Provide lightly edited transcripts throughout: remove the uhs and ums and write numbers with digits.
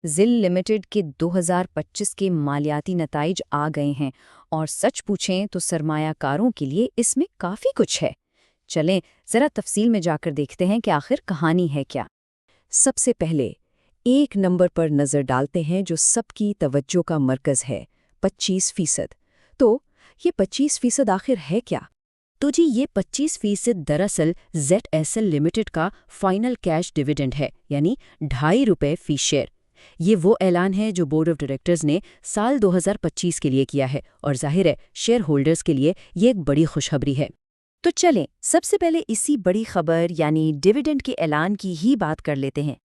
ज़िल limited के 2025 के मालियाती नताइज आ गए हैं और सच पूछें तो सरमायाकारों के लिए इसमें काफ़ी कुछ है। चलें ज़रा तफसील में जाकर देखते हैं कि आखिर कहानी है क्या। सबसे पहले एक नंबर पर नज़र डालते हैं जो सबकी तवज्जो का मरकज़ है, 25%। तो ये 25% आखिर है क्या? तो जी ये 25% दरअसल ZSL लिमिटेड का फाइनल कैश डिविडेंड है, यानी ₹2.5 फी शेयर। ये वो ऐलान है जो बोर्ड ऑफ डायरेक्टर्स ने साल 2025 के लिए किया है और जाहिर है शेयर होल्डर्स के लिए ये एक बड़ी खुशखबरी है। तो चलें सबसे पहले इसी बड़ी खबर यानी डिविडेंड के ऐलान की ही बात कर लेते हैं।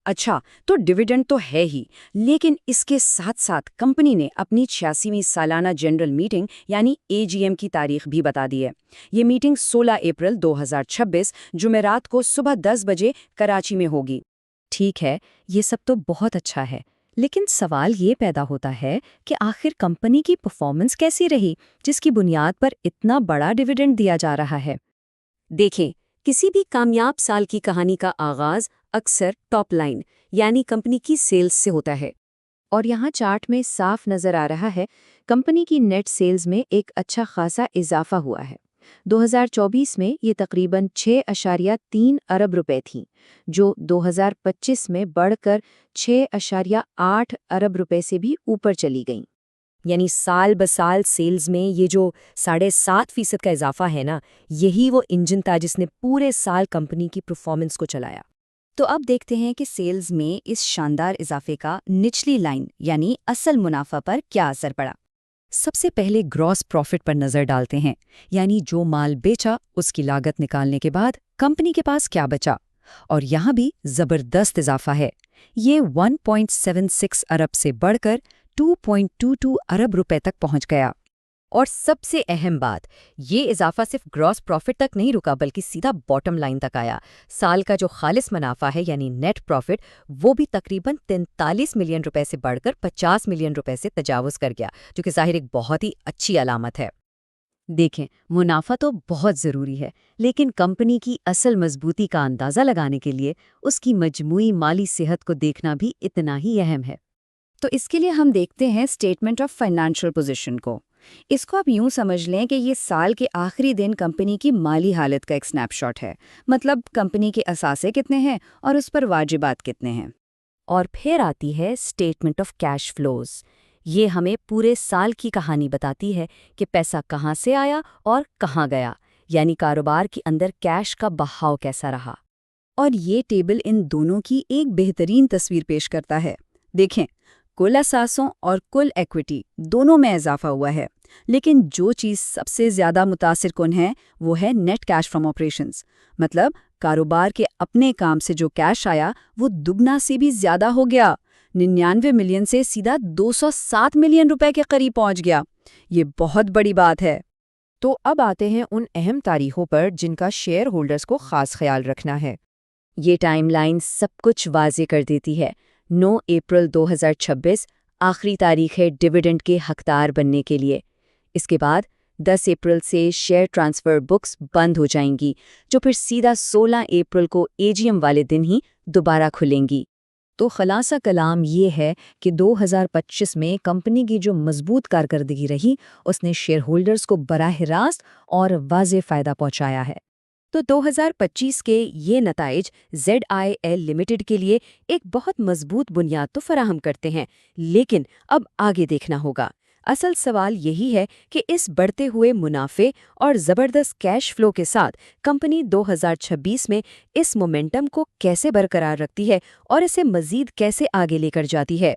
अच्छा, तो डिविडेंड तो है ही, लेकिन इसके साथ साथ कंपनी ने अपनी 86वीं सालाना जनरल मीटिंग यानी AGM की तारीख भी बता दी है। ये मीटिंग 16 अप्रैल 2026 जुमेरात को सुबह 10 बजे कराची में होगी। ठीक है, ये सब तो बहुत अच्छा है, लेकिन सवाल ये पैदा होता है कि आखिर कंपनी की परफॉर्मेंस कैसी रही जिसकी बुनियाद पर इतना बड़ा डिविडेंड दिया जा रहा है। देखें, किसी भी कामयाब साल की कहानी का आगाज अक्सर टॉप लाइन यानी कंपनी की सेल्स से होता है। और यहाँ चार्ट में साफ नजर आ रहा है कंपनी की नेट सेल्स में एक अच्छा खासा इजाफा हुआ है। 2024 में ये तकरीबन 6.3 अरब रुपए थी, जो 2025 में बढ़कर 6.8 अरब रुपए से भी ऊपर चली गईं। यानी साल बसाल सेल्स में ये जो 7.5% का इजाफा है ना, यही वो इंजन था जिसने पूरे साल कंपनी की परफॉर्मेंस को चलाया। तो अब देखते हैं कि सेल्स में इस शानदार इजाफे का निचली लाइन यानी असल मुनाफा पर क्या असर पड़ा। सबसे पहले ग्रॉस प्रॉफिट पर नजर डालते हैं, यानी जो माल बेचा उसकी लागत निकालने के बाद कंपनी के पास क्या बचा। और यहाँ भी जबरदस्त इजाफा है। ये 1.76 अरब से बढ़कर 2.22 अरब रुपए तक पहुंच गया। और सबसे अहम बात, ये इजाफा सिर्फ ग्रॉस प्रॉफिट तक नहीं रुका बल्कि सीधा बॉटम लाइन तक आया। साल का जो खालिस मुनाफा है यानी नेट प्रॉफिट, वो भी तकरीबन 43 मिलियन रुपए से बढ़कर 50 मिलियन रुपए से तजावुज कर गया, जो कि जाहिर एक बहुत ही अच्छी अलामत है। देखें, मुनाफा तो बहुत ज़रूरी है, लेकिन कंपनी की असल मजबूती का अंदाज़ा लगाने के लिए उसकी मजमूई माली सेहत को देखना भी इतना ही अहम है। तो इसके लिए हम देखते हैं स्टेटमेंट ऑफ फाइनेंशियल पोजीशन को। इसको आप यूं समझ लें कि ये साल के आखिरी दिन कंपनी की माली हालत का एक स्नैपशॉट है। मतलब कंपनी के असासे कितने हैं और उस पर वाजिबात कितने हैं। और फिर आती है स्टेटमेंट ऑफ कैश फ्लोज। ये हमें पूरे साल की कहानी बताती है कि पैसा कहाँ से आया और कहाँ गया, यानी कारोबार के अंदर कैश का बहाव कैसा रहा। और ये टेबल इन दोनों की एक बेहतरीन तस्वीर पेश करता है। देखें, कुल असासों और कुल इक्विटी दोनों में इजाफा हुआ है, लेकिन जो चीज़ सबसे ज़्यादा मुतासिर कुन है वो है नेट कैश फ्रॉम ऑपरेशंस। मतलब कारोबार के अपने काम से जो कैश आया वो दुगना से भी ज़्यादा हो गया। 99 मिलियन से सीधा 207 मिलियन रुपए के करीब पहुंच गया। ये बहुत बड़ी बात है। तो अब आते हैं उन अहम तारीखों पर जिनका शेयर होल्डर्स को खास ख्याल रखना है। ये टाइमलाइन सब कुछ वाजे कर देती है। 9 अप्रैल 2026 आखिरी तारीख है डिविडेंड के हकदार बनने के लिए। इसके बाद 10 अप्रैल से शेयर ट्रांसफ़र बुक्स बंद हो जाएंगी, जो फिर सीधा 16 अप्रैल को AGM वाले दिन ही दोबारा खुलेंगी। तो खलासा कलाम ये है कि 2025 में कंपनी की जो मजबूत कारकर्दगी रही उसने शेयर होल्डर्स को बराह रास्त और वाज़ेह फ़ायदा पहुंचाया है। तो 2025 के ये नताइज ZIL लिमिटेड के लिए एक बहुत मजबूत बुनियाद तो फराहम करते हैं, लेकिन अब आगे देखना होगा। असल सवाल यही है कि इस बढ़ते हुए मुनाफे और ज़बरदस्त कैश फ्लो के साथ कंपनी 2026 में इस मोमेंटम को कैसे बरकरार रखती है और इसे मज़ीद कैसे आगे लेकर जाती है।